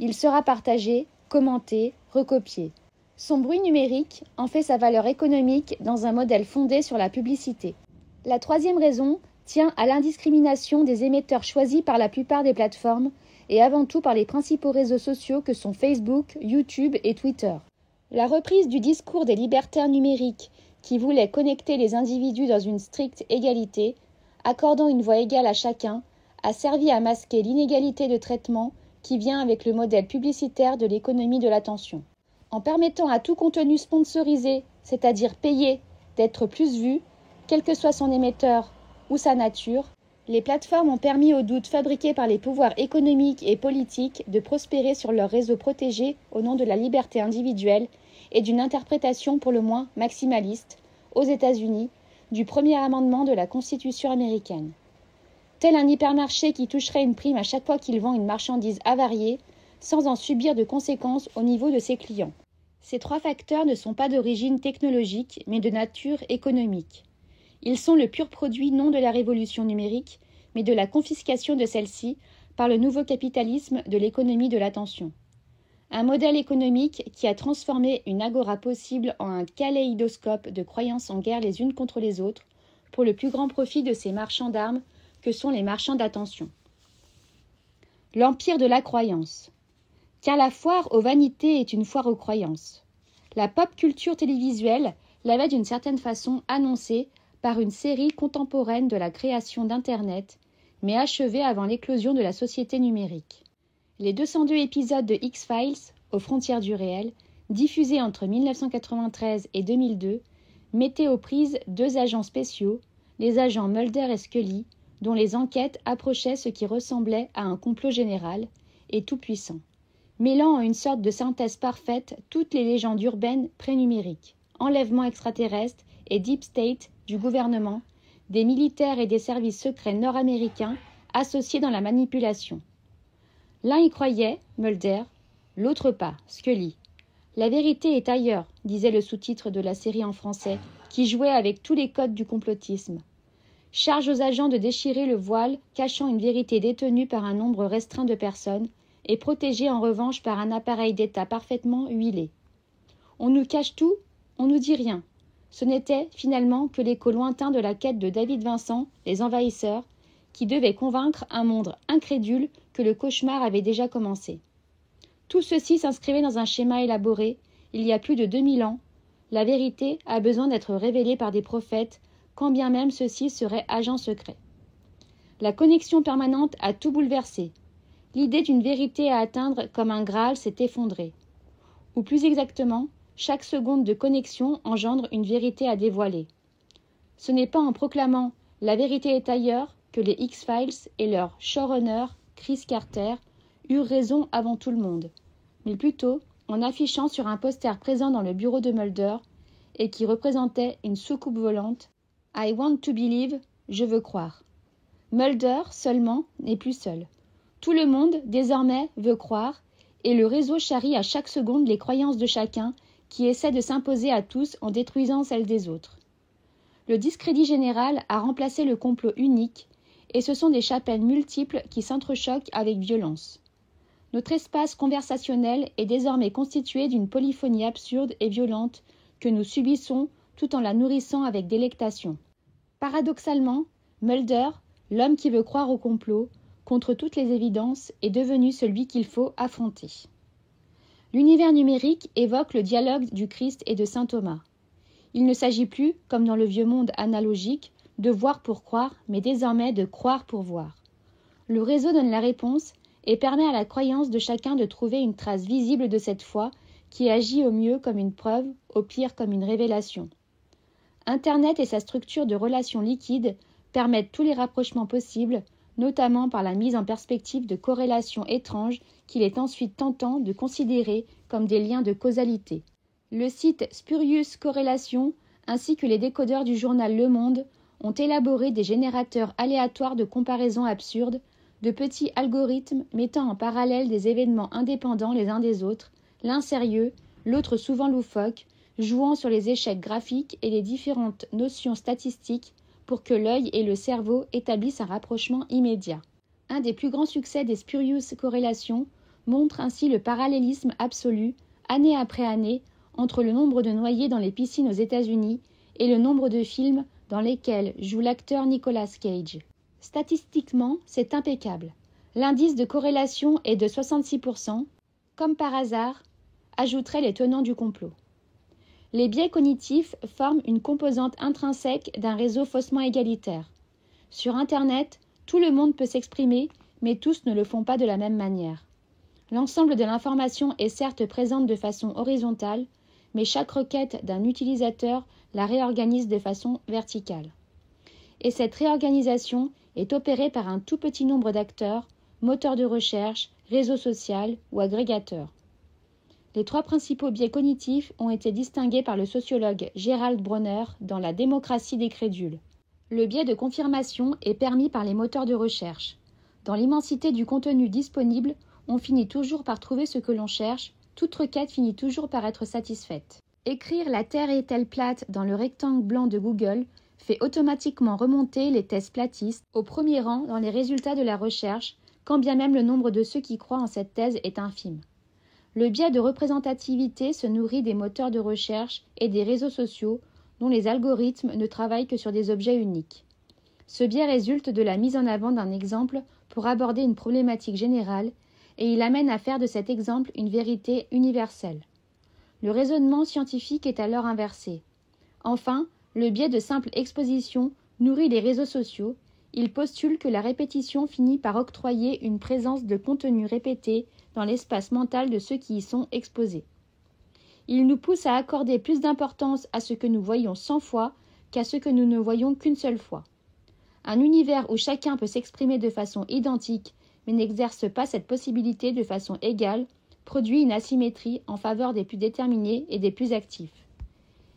Il sera partagé, commenté, recopié. Son bruit numérique en fait sa valeur économique dans un modèle fondé sur la publicité. La troisième raison tient à l'indiscrimination des émetteurs choisis par la plupart des plateformes et avant tout par les principaux réseaux sociaux que sont Facebook, YouTube et Twitter. La reprise du discours des libertaires numériques qui voulaient connecter les individus dans une stricte égalité, accordant une voix égale à chacun, a servi à masquer l'inégalité de traitement qui vient avec le modèle publicitaire de l'économie de l'attention. En permettant à tout contenu sponsorisé, c'est-à-dire payé, d'être plus vu, quel que soit son émetteur ou sa nature, les plateformes ont permis aux doutes fabriqués par les pouvoirs économiques et politiques de prospérer sur leurs réseaux protégés au nom de la liberté individuelle et d'une interprétation pour le moins maximaliste, aux États-Unis, du premier amendement de la Constitution américaine. Tel un hypermarché qui toucherait une prime à chaque fois qu'il vend une marchandise avariée, sans en subir de conséquences au niveau de ses clients. Ces 3 facteurs ne sont pas d'origine technologique, mais de nature économique. Ils sont le pur produit non de la révolution numérique, mais de la confiscation de celle-ci par le nouveau capitalisme de l'économie de l'attention. Un modèle économique qui a transformé une agora possible en un kaléidoscope de croyances en guerre les unes contre les autres, pour le plus grand profit de ces marchands d'armes que sont les marchands d'attention. L'empire de la croyance. Car la foire aux vanités est une foire aux croyances. La pop culture télévisuelle l'avait d'une certaine façon annoncée par une série contemporaine de la création d'Internet, mais achevée avant l'éclosion de la société numérique. Les 202 épisodes de X-Files, aux frontières du réel, diffusés entre 1993 et 2002, mettaient aux prises deux agents spéciaux, les agents Mulder et Scully, dont les enquêtes approchaient ce qui ressemblait à un complot général et tout-puissant, mêlant en une sorte de synthèse parfaite toutes les légendes urbaines pré-numériques, enlèvements extraterrestres et deep state du gouvernement, des militaires et des services secrets nord-américains associés dans la manipulation. L'un y croyait, Mulder, l'autre pas, Scully. La vérité est ailleurs, disait le sous-titre de la série en français, qui jouait avec tous les codes du complotisme. Charge aux agents de déchirer le voile cachant une vérité détenue par un nombre restreint de personnes et protégée en revanche par un appareil d'État parfaitement huilé. On nous cache tout, on nous dit rien. Ce n'était finalement que l'écho lointain de la quête de David Vincent, Les Envahisseurs, qui devait convaincre un monde incrédule que le cauchemar avait déjà commencé. Tout ceci s'inscrivait dans un schéma élaboré, il y a plus de 2000 ans. La vérité a besoin d'être révélée par des prophètes, quand bien même ceux-ci seraient agents secrets. La connexion permanente a tout bouleversé. L'idée d'une vérité à atteindre comme un Graal s'est effondrée. Ou plus exactement, chaque seconde de connexion engendre une vérité à dévoiler. Ce n'est pas en proclamant « la vérité est ailleurs » que les X-Files et leur showrunner, Chris Carter, eurent raison avant tout le monde, mais plutôt en affichant sur un poster présent dans le bureau de Mulder et qui représentait une soucoupe volante « I want to believe, je veux croire ». Mulder, seulement, n'est plus seul. Tout le monde, désormais, veut croire, et le réseau charrie à chaque seconde les croyances de chacun qui essaie de s'imposer à tous en détruisant celles des autres. Le discrédit général a remplacé le complot unique, et ce sont des chapelles multiples qui s'entrechoquent avec violence. Notre espace conversationnel est désormais constitué d'une polyphonie absurde et violente que nous subissons tout en la nourrissant avec délectation. Paradoxalement, Mulder, l'homme qui veut croire au complot, contre toutes les évidences, est devenu celui qu'il faut affronter. L'univers numérique évoque le dialogue du Christ et de saint Thomas. Il ne s'agit plus, comme dans le vieux monde analogique, de voir pour croire, mais désormais de croire pour voir. Le réseau donne la réponse et permet à la croyance de chacun de trouver une trace visible de cette foi qui agit au mieux comme une preuve, au pire comme une révélation. Internet et sa structure de relations liquides permettent tous les rapprochements possibles, notamment par la mise en perspective de corrélations étranges qu'il est ensuite tentant de considérer comme des liens de causalité. Le site Spurious Corrélation ainsi que les décodeurs du journal Le Monde ont élaboré des générateurs aléatoires de comparaisons absurdes, de petits algorithmes mettant en parallèle des événements indépendants les uns des autres, l'un sérieux, l'autre souvent loufoque, jouant sur les échecs graphiques et les différentes notions statistiques pour que l'œil et le cerveau établissent un rapprochement immédiat. Un des plus grands succès des Spurious Corrélations montre ainsi le parallélisme absolu, année après année, entre le nombre de noyés dans les piscines aux États-Unis et le nombre de films dans lesquels joue l'acteur Nicolas Cage. Statistiquement, c'est impeccable. L'indice de corrélation est de 66%, comme par hasard, ajouteraient les tenants du complot. Les biais cognitifs forment une composante intrinsèque d'un réseau faussement égalitaire. Sur Internet, tout le monde peut s'exprimer, mais tous ne le font pas de la même manière. L'ensemble de l'information est certes présente de façon horizontale, mais chaque requête d'un utilisateur la réorganise de façon verticale. Et cette réorganisation est opérée par un tout petit nombre d'acteurs, moteurs de recherche, réseaux sociaux ou agrégateurs. Les trois principaux biais cognitifs ont été distingués par le sociologue Gerald Bronner dans La démocratie des crédules. Le biais de confirmation est permis par les moteurs de recherche. Dans l'immensité du contenu disponible, on finit toujours par trouver ce que l'on cherche, toute requête finit toujours par être satisfaite. Écrire « La Terre est-elle plate » dans le rectangle blanc de Google fait automatiquement remonter les thèses platistes au premier rang dans les résultats de la recherche, quand bien même le nombre de ceux qui croient en cette thèse est infime. Le biais de représentativité se nourrit des moteurs de recherche et des réseaux sociaux dont les algorithmes ne travaillent que sur des objets uniques. Ce biais résulte de la mise en avant d'un exemple pour aborder une problématique générale et il amène à faire de cet exemple une vérité universelle. Le raisonnement scientifique est alors inversé. Enfin, le biais de simple exposition nourrit les réseaux sociaux. Il postule que la répétition finit par octroyer une présence de contenu répété dans l'espace mental de ceux qui y sont exposés. Il nous pousse à accorder plus d'importance à ce que nous voyons 100 fois qu'à ce que nous ne voyons qu'une seule fois. Un univers où chacun peut s'exprimer de façon identique mais n'exerce pas cette possibilité de façon égale produit une asymétrie en faveur des plus déterminés et des plus actifs.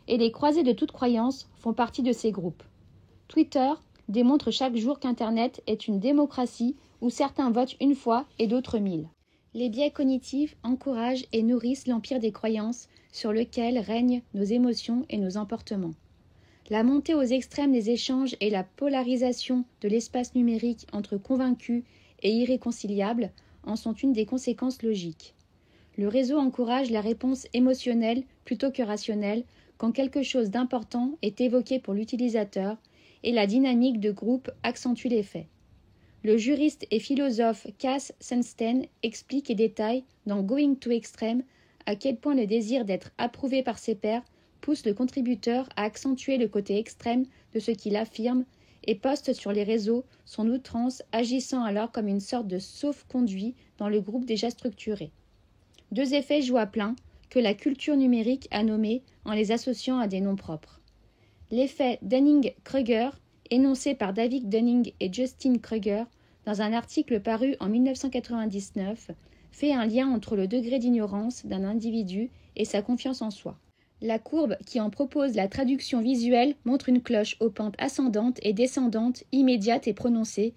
Et les croisés de toute croyance font partie de ces groupes. Twitter démontre chaque jour qu'Internet est une démocratie où certains votent une fois et d'autres 1000. Les biais cognitifs encouragent et nourrissent l'empire des croyances sur lequel règnent nos émotions et nos emportements. La montée aux extrêmes des échanges et la polarisation de l'espace numérique entre convaincus et irréconciliables en sont une des conséquences logiques. Le réseau encourage la réponse émotionnelle plutôt que rationnelle quand quelque chose d'important est évoqué pour l'utilisateur et la dynamique de groupe accentue l'effet. Le juriste et philosophe Cass Sunstein explique et détaille dans Going to Extreme à quel point le désir d'être approuvé par ses pairs pousse le contributeur à accentuer le côté extrême de ce qu'il affirme et poste sur les réseaux son outrance, agissant alors comme une sorte de sauf-conduit dans le groupe déjà structuré. Deux effets jouent à plein que la culture numérique a nommés en les associant à des noms propres. L'effet Dunning-Kruger, énoncé par David Dunning et Justin Kruger dans un article paru en 1999, fait un lien entre le degré d'ignorance d'un individu et sa confiance en soi. La courbe qui en propose la traduction visuelle montre une cloche aux pentes ascendantes et descendantes immédiates et prononcées,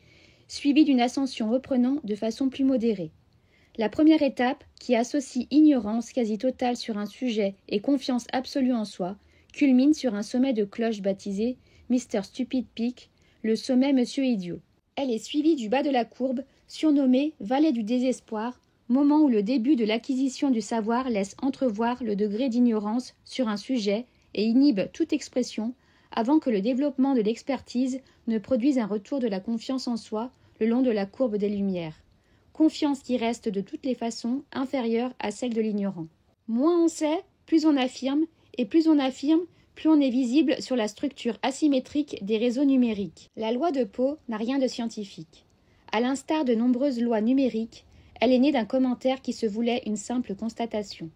suivie d'une ascension reprenant de façon plus modérée. La première étape, qui associe ignorance quasi totale sur un sujet et confiance absolue en soi, culmine sur un sommet de cloche baptisé Mr. Stupid Peak, le sommet Monsieur Idiot. Elle est suivie du bas de la courbe, surnommée Vallée du désespoir, moment où le début de l'acquisition du savoir laisse entrevoir le degré d'ignorance sur un sujet et inhibe toute expression avant que le développement de l'expertise ne produise un retour de la confiance en soi le long de la courbe des Lumières. Confiance qui reste de toutes les façons inférieure à celle de l'ignorant. Moins on sait, plus on affirme, et plus on affirme, plus on est visible sur la structure asymétrique des réseaux numériques. La loi de Poe n'a rien de scientifique. À l'instar de nombreuses lois numériques, elle est née d'un commentaire qui se voulait une simple constatation,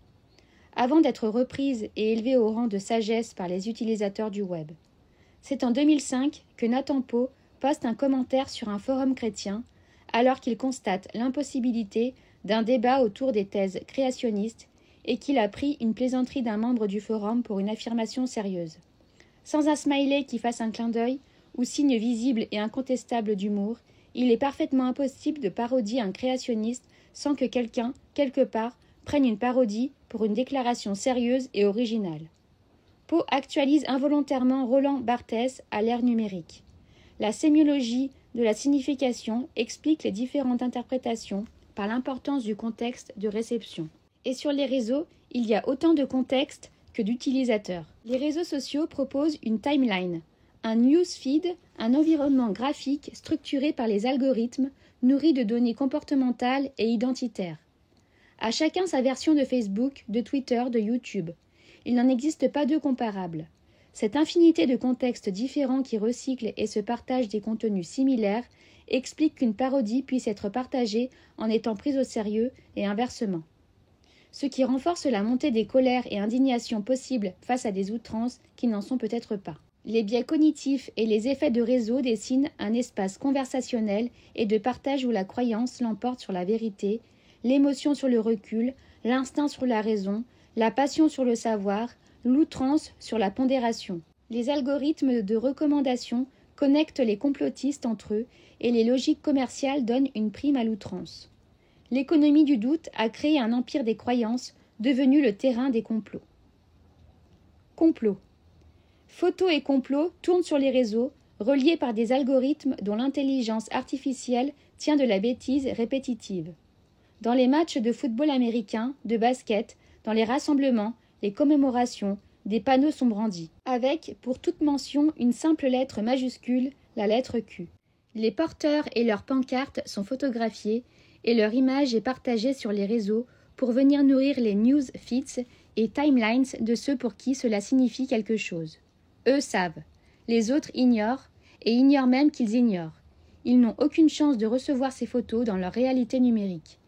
avant d'être reprise et élevée au rang de sagesse par les utilisateurs du web. C'est en 2005 que Nathan Poe poste un commentaire sur un forum chrétien, alors qu'il constate l'impossibilité d'un débat autour des thèses créationnistes et qu'il a pris une plaisanterie d'un membre du forum pour une affirmation sérieuse. Sans un smiley qui fasse un clin d'œil ou signe visible et incontestable d'humour, il est parfaitement impossible de parodier un créationniste sans que quelqu'un, quelque part, prenne une parodie pour une déclaration sérieuse et originale. Poe actualise involontairement Roland Barthes à l'ère numérique. La sémiologie de la signification explique les différentes interprétations par l'importance du contexte de réception. Et sur les réseaux, il y a autant de contextes que d'utilisateurs. Les réseaux sociaux proposent une timeline, un newsfeed, un environnement graphique structuré par les algorithmes, nourri de données comportementales et identitaires. À chacun sa version de Facebook, de Twitter, de YouTube. Il n'en existe pas deux comparables. Cette infinité de contextes différents qui recyclent et se partagent des contenus similaires explique qu'une parodie puisse être partagée en étant prise au sérieux et inversement. Ce qui renforce la montée des colères et indignations possibles face à des outrances qui n'en sont peut-être pas. Les biais cognitifs et les effets de réseau dessinent un espace conversationnel et de partage où la croyance l'emporte sur la vérité, l'émotion sur le recul, l'instinct sur la raison, la passion sur le savoir, l'outrance sur la pondération. Les algorithmes de recommandation connectent les complotistes entre eux et les logiques commerciales donnent une prime à l'outrance. L'économie du doute a créé un empire des croyances, devenu le terrain des complots. Complot. Photos et complots tournent sur les réseaux, reliés par des algorithmes dont l'intelligence artificielle tient de la bêtise répétitive. Dans les matchs de football américain, de basket, dans les rassemblements, les commémorations, des panneaux sont brandis, avec, pour toute mention, une simple lettre majuscule, la lettre Q. Les porteurs et leurs pancartes sont photographiés et leur image est partagée sur les réseaux pour venir nourrir les news feeds et timelines de ceux pour qui cela signifie quelque chose. Eux savent. Les autres ignorent, et ignorent même qu'ils ignorent. Ils n'ont aucune chance de recevoir ces photos dans leur réalité numérique.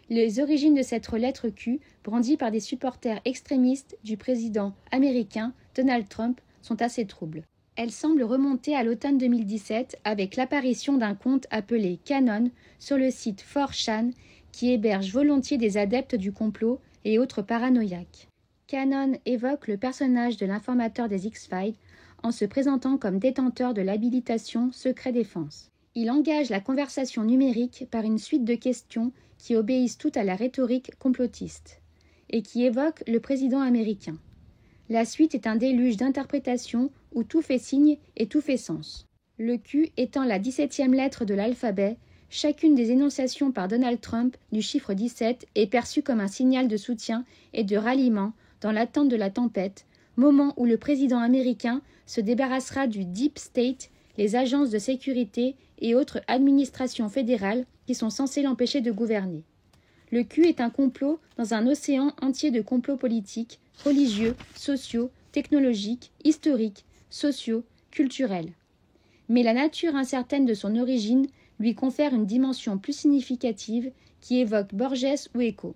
Les origines de cette lettre Q, brandie par des supporters extrémistes du président américain Donald Trump, sont assez troubles. Elle semble remonter à l'automne 2017 avec l'apparition d'un compte appelé Qanon sur le site 4chan qui héberge volontiers des adeptes du complot et autres paranoïaques. Qanon évoque le personnage de l'informateur des X-Files en se présentant comme détenteur de l'habilitation secret défense. Il engage la conversation numérique par une suite de questions qui obéissent toutes à la rhétorique complotiste et qui évoquent le président américain. La suite est un déluge d'interprétations où tout fait signe et tout fait sens. Le Q étant la 17e lettre de l'alphabet, chacune des énonciations par Donald Trump du chiffre 17 est perçue comme un signal de soutien et de ralliement dans l'attente de la tempête, moment où le président américain se débarrassera du Deep State, les agences de sécurité et autres administrations fédérales qui sont censées l'empêcher de gouverner. Le Q est un complot dans un océan entier de complots politiques, religieux, sociaux, technologiques, historiques, sociaux, culturels. Mais la nature incertaine de son origine lui confère une dimension plus significative qui évoque Borges ou Eco.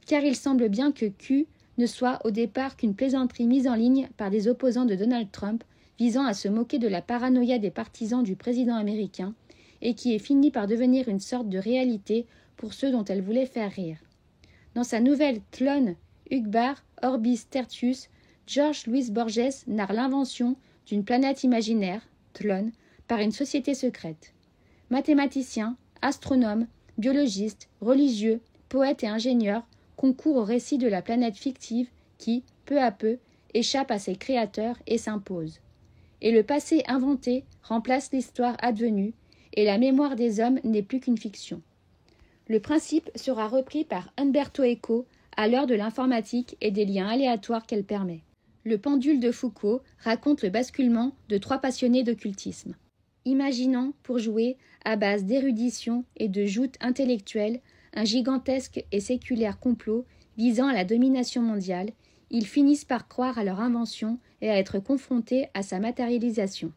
Car il semble bien que Q ne soit au départ qu'une plaisanterie mise en ligne par des opposants de Donald Trump visant à se moquer de la paranoïa des partisans du président américain et qui est fini par devenir une sorte de réalité pour ceux dont elle voulait faire rire. Dans sa nouvelle Tlön, Uqbar Orbis Tertius, George Louis Borges narre l'invention d'une planète imaginaire, Tlön, par une société secrète. Mathématiciens, astronomes, biologistes, religieux, poètes et ingénieurs concourent au récit de la planète fictive qui, peu à peu, échappe à ses créateurs et s'impose. Et le passé inventé remplace l'histoire advenue, et la mémoire des hommes n'est plus qu'une fiction. Le principe sera repris par Umberto Eco à l'heure de l'informatique et des liens aléatoires qu'elle permet. Le pendule de Foucault raconte le basculement de 3 passionnés d'occultisme. Imaginant, pour jouer, à base d'érudition et de joute intellectuelle, un gigantesque et séculaire complot visant à la domination mondiale, ils finissent par croire à leur invention et à être confrontés à sa matérialisation.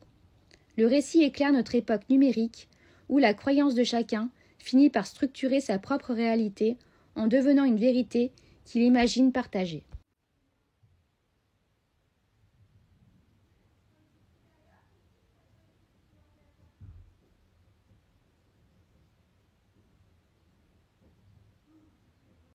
Le récit éclaire notre époque numérique, où la croyance de chacun finit par structurer sa propre réalité en devenant une vérité qu'il imagine partager.